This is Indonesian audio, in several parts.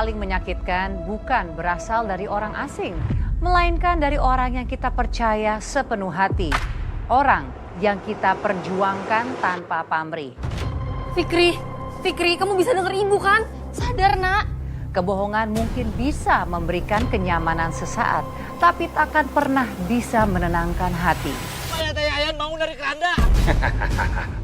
paling menyakitkan bukan berasal dari orang asing, melainkan dari orang yang kita percaya sepenuh hati. Orang yang kita perjuangkan tanpa pamrih. Fikri, kamu bisa denger ibu kan? Sadar, Nak. Kebohongan mungkin bisa memberikan kenyamanan sesaat, tapi takkan pernah bisa menenangkan hati. Ayan bangun dari keranda.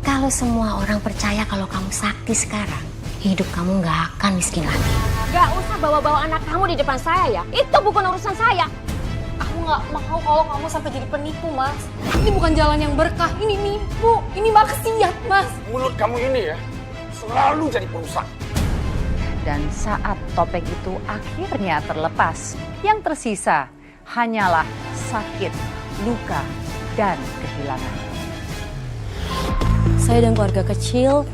Kalau semua orang percaya kalau kamu sakti sekarang, hidup kamu nggak akan miskin lagi. Gak usah bawa-bawa anak kamu di depan saya ya. Itu bukan urusan saya. Aku nggak mau kalau kamu sampai jadi penipu, Mas. Ini bukan jalan yang berkah, ini nipu, ini maksiat, Mas. Mulut kamu ini ya, selalu jadi perusak. Dan saat topeng itu akhirnya terlepas, yang tersisa hanyalah sakit, luka, dan kehilangan. Saya dan keluarga kecil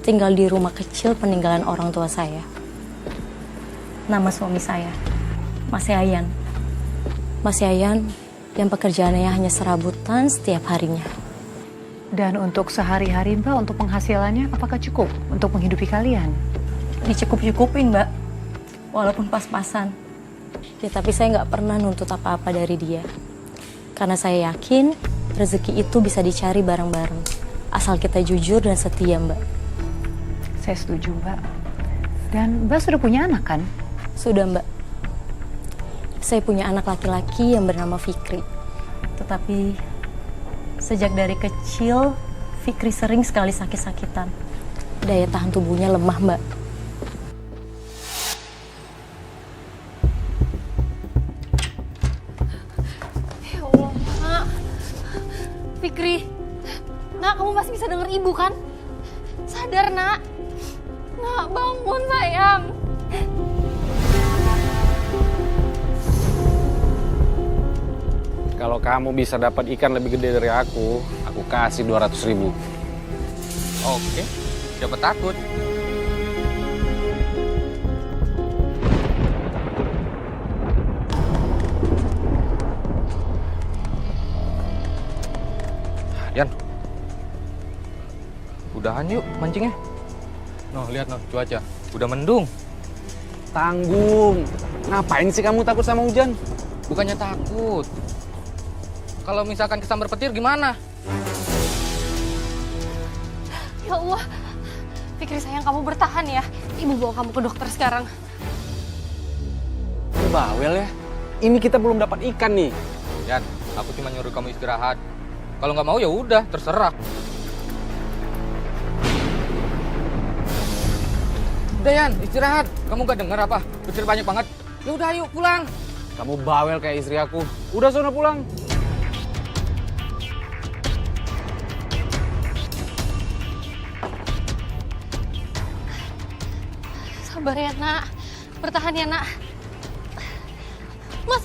tinggal di rumah kecil peninggalan orang tua saya. Nama suami saya, Mas Yayan. Mas Yayan yang pekerjaannya hanya serabutan setiap harinya. Dan untuk sehari-hari Mbak, untuk penghasilannya apakah cukup untuk menghidupi kalian? Dicukup-cukupin, Mbak. Walaupun pas-pasan. Ya, tapi saya nggak pernah nuntut apa-apa dari dia. Karena saya yakin rezeki itu bisa dicari bareng-bareng. Asal kita jujur dan setia, Mbak. Saya setuju, Mbak. Dan Mbak sudah punya anak, kan? Sudah, Mbak. Saya punya anak laki-laki yang bernama Fikri. Tetapi sejak dari kecil, Fikri sering sekali sakit-sakitan. Daya tahan tubuhnya lemah, Mbak. Ya Allah, Nak. Fikri, Nak, kamu masih bisa denger ibu kan? Sadar, Nak. Nak, bangun, sayang. Kalau kamu bisa dapat ikan lebih gede dari aku kasih 200.000. Oke, siapa takut? Yan, udahan yuk mancingnya. Noh, lihat noh cuaca, udah mendung. Tanggung. Ngapain sih kamu takut sama hujan? Bukannya takut. Kalau misalkan kesambar petir gimana? Ya Allah. Fikri sayang, kamu bertahan ya. Ibu bawa kamu ke dokter sekarang. Bawel ya. Ini kita belum dapat ikan nih. Yan, aku cuma nyuruh kamu istirahat. Kalau nggak mau ya udah, terserah. Udah Yan, istirahat. Kamu nggak dengar apa? Petir banyak banget. Ya udah ayo pulang. Kamu bawel kayak istri aku. Udah sono pulang. Sabar ya, Nak. Bertahan ya, Nak. Mas.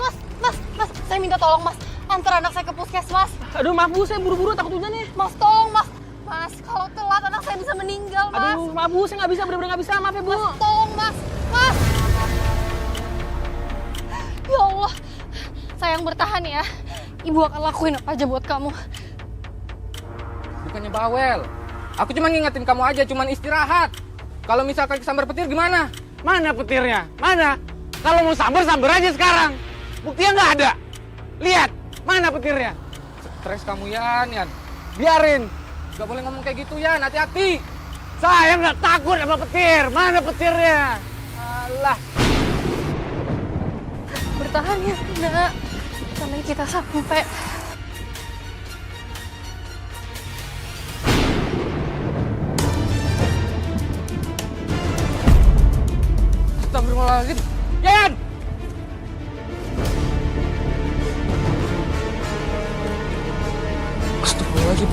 Saya minta tolong, Mas. Antar anak saya ke puskesmas. Aduh, maaf Bu, saya buru-buru takut hujan nih. Mas, tolong, Mas. Mas, kalau telat anak saya bisa meninggal, Mas. Aduh, maaf Bu, saya nggak bisa, bener-bener nggak bisa. Maaf ya, Bu. Mas, tolong, Mas. Mas. Ya Allah. Sayang, bertahan ya. Ibu akan lakuin apa aja buat kamu. Bukannya bawel. Aku cuma ngingetin kamu aja, cuma istirahat. Kalau misalkan kesambar petir gimana? Mana petirnya? Mana? Kalau mau sambar aja sekarang. Buktinya nggak ada. Lihat, mana petirnya? Stres kamu Yan. Biarin. Gak boleh ngomong kayak gitu Yan, hati-hati. Saya nggak takut sama petir. Mana petirnya? Alah. Bertahan ya, Nak. Sampai kita sampai. Astagfirullahaladzim. Yan! Astagfirullahaladzim.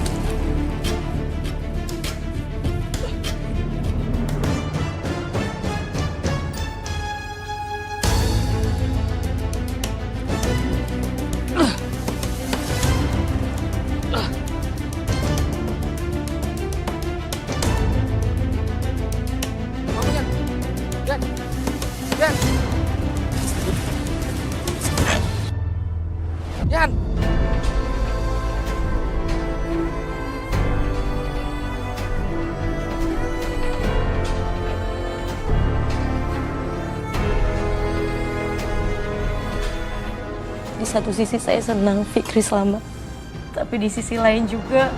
Bangun, Yan. Yan. Yan. Yan. Di satu sisi saya senang Fikri selamat. Tapi di sisi lain juga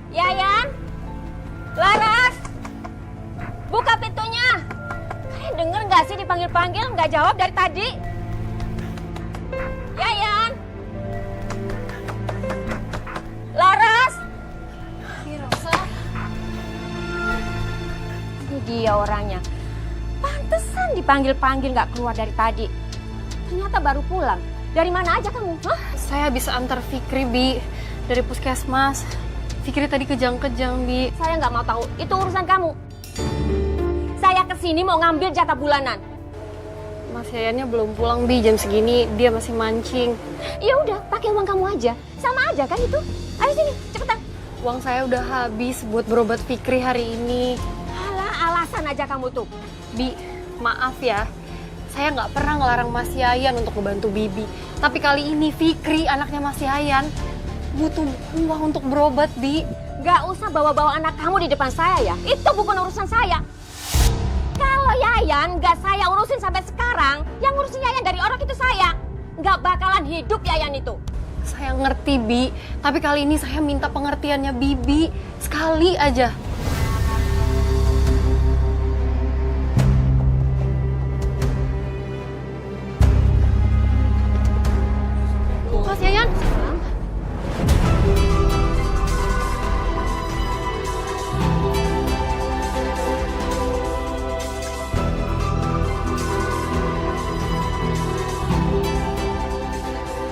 Yayan, Laras, buka pintunya. Kalian denger nggak sih dipanggil-panggil nggak jawab dari tadi? Yayan, Laras. Rosa. Ini dia orangnya. Pantesan dipanggil-panggil nggak keluar dari tadi. Ternyata baru pulang. Dari mana aja kamu? Hah? Saya bisa antar Fikri, Bi, dari puskesmas. Fikri tadi kejang-kejang, Bi. Saya nggak mau tahu. Itu urusan kamu. Saya kesini mau ngambil jatah bulanan. Mas Yayannya belum pulang, Bi. Jam segini dia masih mancing. Ya udah, pakai uang kamu aja. Sama aja kan itu. Ayo sini, cepetan. Uang saya udah habis buat berobat Fikri hari ini. Alah, alasan aja kamu tuh. Bi, maaf ya. Saya nggak pernah ngelarang Mas Yayan untuk membantu Bibi. Tapi kali ini Fikri, anaknya Mas Yayan, butuh uang untuk berobat, Bi. Gak usah bawa-bawa anak kamu di depan saya ya. Itu bukan urusan saya. Kalau Yayan gak saya urusin sampai sekarang, yang ngurusin Yayan dari orang itu saya. Gak bakalan hidup Yayan itu. Saya ngerti, Bi. Tapi kali ini saya minta pengertiannya Bibi. Sekali aja. Mas Yayan.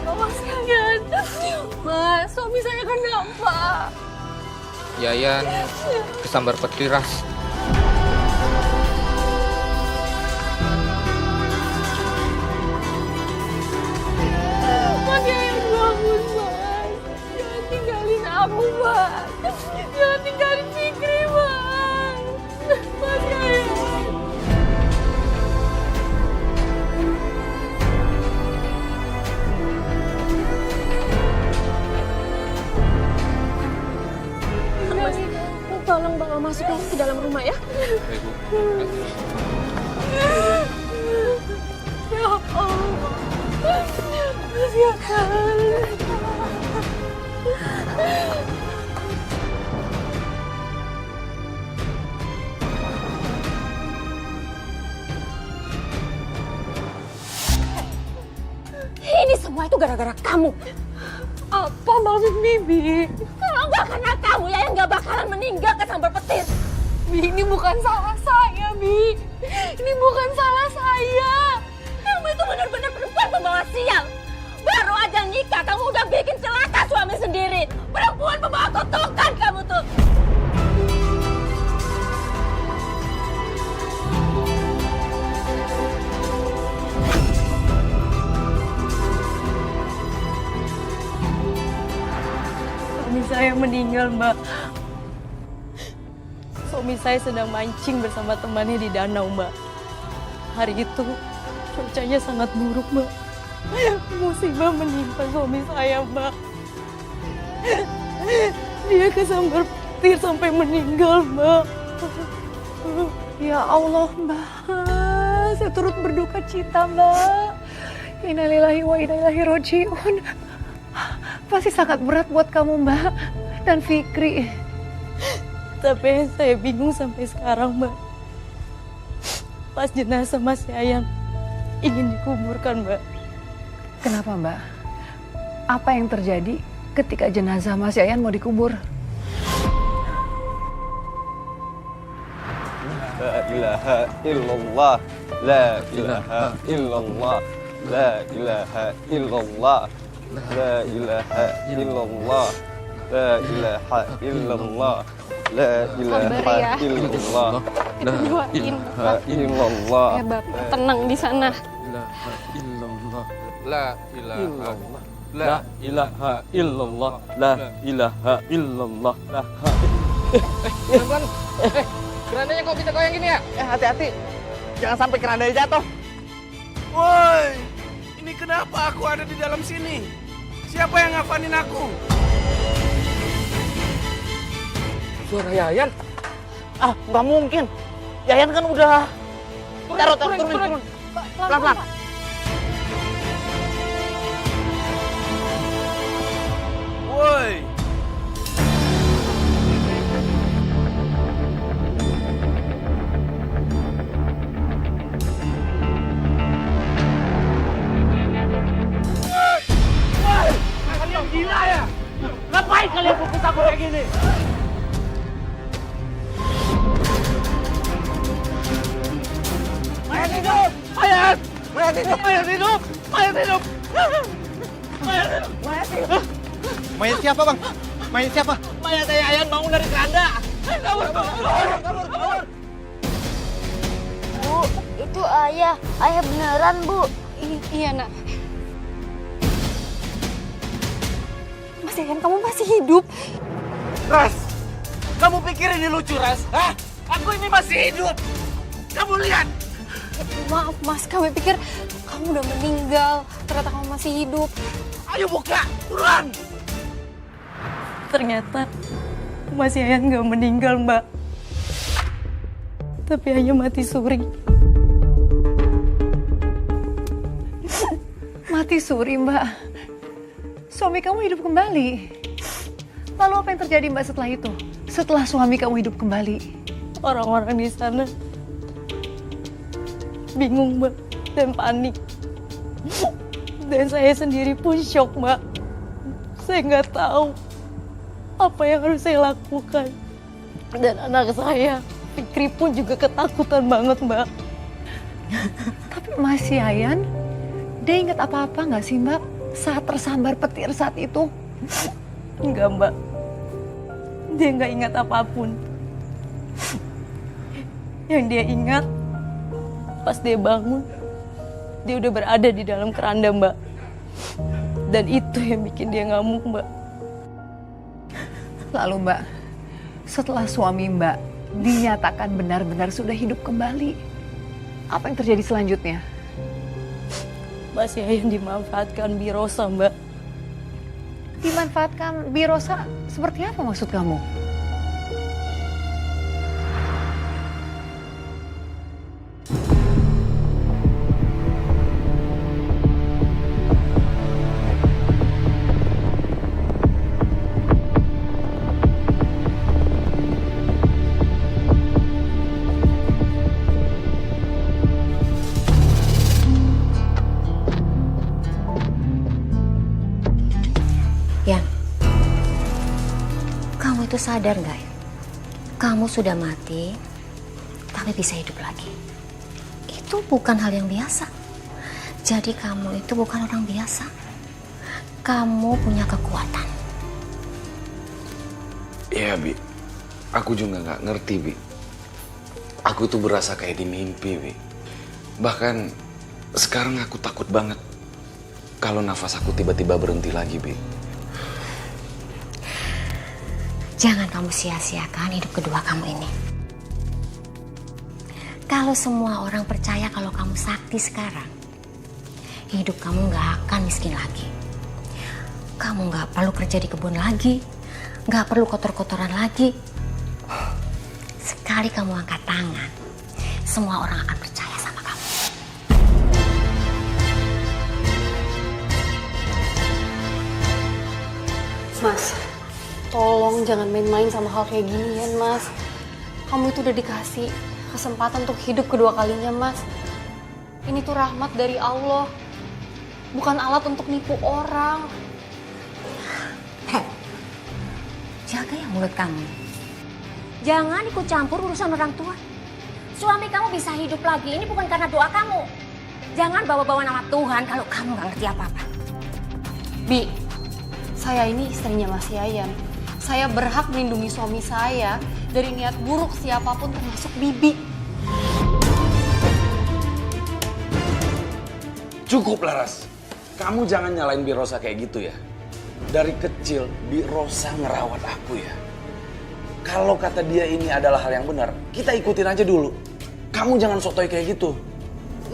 Mas Yayan. Mas, suami saya kenapa? Yayan kesambar petir, Ras. Mas Yayan bangun, Mas. Jangan tinggalin aku, Mas. Jangan tinggalin Fikri, Mas. Mas Yayan. Mas, tolong bawa masuk ke dalam rumah ya. Baik, Bu. Ya Allah. Mas Yayan. Ini semua itu gara-gara kamu. Apa maksud Bibi? Kalau nggak karena kamu, Yayan nggak bakalan meninggal kesambar petir. Bi, ini bukan salah saya, Bi. Ini bukan salah saya. Kamu itu benar-benar perempuan pembawa sial. Baru aja nikah, kamu udah bikin celaka suami sendiri. Perempuan pembawa kutukan kamu tuh. suami saya meninggal, Mbak. Suami saya sedang mancing bersama temannya di danau, Mbak. Hari itu cuacanya sangat buruk, Mbak. Musibah menimpa suami saya, Mbak. Dia kesambar petir sampai meninggal, Mbak. Ya Allah, Mbak. Saya turut berduka cita, Mbak. Innalillahi wa inna ilaihi raji'un. Pasti sangat berat buat kamu, Mbak. Dan Fikri. Tapi yang saya bingung sampai sekarang, Mbak. Pas jenazah Mas Yayan ingin dikuburkan, Mbak. Kenapa, Mbak? Apa yang terjadi ketika jenazah Mas Yayan mau dikubur? La ilaha illallah. La ilaha illallah. La ilaha illallah. La ilaha illallah. La ilaha illallah. La ilaha illallah. Kita doain. La illallah. Ya Bapak, tenang di sana. La ilaha La ilaha illallah. La ilaha illallah. La Pelan-pelan. Kerandanya kok bisa goyang gini ya? Hati-hati. Jangan sampai kerandanya jatuh. Woi, ini kenapa aku ada di dalam sini? Siapa yang ngafanin aku? Suara Yayan. Ah, nggak mungkin. Yayan kan udah. Turun. Pelan-pelan. Woi. Kalian gila ya? Ngapain kalian pukul aku kayak gini? Mayat hidup! Mayat! Mayat hidup! Mayat hidup! Mayat hidup! Mayat hidup! Mayat hidup! Mayat siapa, Bang? Mayat siapa? Mayat Yayan bangun dari keranda! Kabur! Bu, itu ayah. Ayah beneran, Bu. Iya, Nak. Mas Yayan, kamu masih hidup. Ras! Kamu pikir ini lucu, Ras? Hah? Aku ini masih hidup! Kamu lihat! Maaf, Mas. Kami pikir kamu udah meninggal. Ternyata kamu masih hidup. Ayo buka! Buruan! Ternyata Mas Yayan nggak meninggal, Mbak. Tapi hanya mati suri. Mati suri, Mbak. Suami kamu hidup kembali. Lalu apa yang terjadi, Mbak, setelah itu? Setelah suami kamu hidup kembali? Orang-orang di sana bingung, Mbak, dan panik. Dan saya sendiri pun shock, Mbak. Saya nggak tahu apa yang harus saya lakukan. Dan anak saya, Fikri pun juga ketakutan banget, Mbak. Tapi Mas Yayan, dia ingat apa-apa nggak sih, Mbak? Saat tersambar petir saat itu? Enggak, Mbak. Dia nggak ingat apapun. Yang dia ingat, pas dia bangun, dia udah berada di dalam keranda, Mbak. Dan itu yang bikin dia ngamuk, Mbak. Lalu, Mbak, setelah suami Mbak dinyatakan benar-benar sudah hidup kembali, apa yang terjadi selanjutnya? Mas Yayan dimanfaatkan Bi Rosa, Mbak. Dimanfaatkan Bi Rosa seperti apa maksud kamu? Yan, kamu itu sadar nggak ya? Kamu sudah mati, tapi bisa hidup lagi. Itu bukan hal yang biasa. Jadi kamu itu bukan orang biasa. Kamu punya kekuatan. Iya, Bi. Aku juga nggak ngerti, Bi. Aku tuh berasa kayak di mimpi, Bi. Bahkan sekarang aku takut banget kalau nafas aku tiba-tiba berhenti lagi, Bi. Jangan kamu sia-siakan hidup kedua kamu ini. Kalau semua orang percaya kalau kamu sakti sekarang, hidup kamu nggak akan miskin lagi. Kamu nggak perlu kerja di kebun lagi, nggak perlu kotor-kotoran lagi. Sekali kamu angkat tangan, semua orang akan percaya sama kamu. Mas, tolong jangan main-main sama hal kayak gini ya, Mas. Kamu itu udah dikasih kesempatan untuk hidup kedua kalinya, Mas. Ini tuh rahmat dari Allah. Bukan alat untuk nipu orang. Jaga ya mulut kamu. Jangan ikut campur urusan orang tua. Suami kamu bisa hidup lagi, ini bukan karena doa kamu. Jangan bawa-bawa nama Tuhan kalau kamu nggak ngerti apa-apa. Bi, saya ini istrinya Mas Yayan. Saya berhak melindungi suami saya dari niat buruk siapapun termasuk Bibi. Cukup, Laras. Kamu jangan nyalain Bi Rosa kayak gitu ya. Dari kecil, Bi Rosa ngerawat aku ya. Kalau kata dia ini adalah hal yang benar, kita ikutin aja dulu. Kamu jangan sotoy kayak gitu.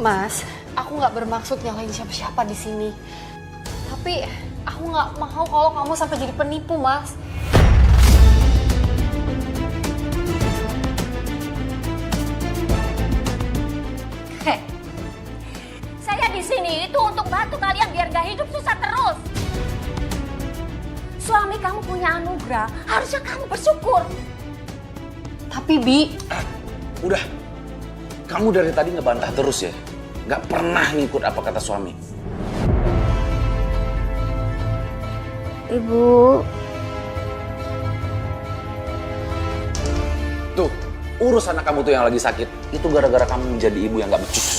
Mas, aku nggak bermaksud nyalain siapa-siapa di sini. Tapi aku nggak mau kalau kamu sampai jadi penipu, Mas. sini itu untuk bantu kalian biar gak hidup susah terus. Suami kamu punya anugerah, harusnya kamu bersyukur. Tapi Bi, Udah, kamu dari tadi ngebantah terus ya. Nggak pernah ngikut apa kata suami. Ibu, Tuh, urus anak kamu tuh yang lagi sakit. Itu gara-gara kamu menjadi ibu yang nggak becus.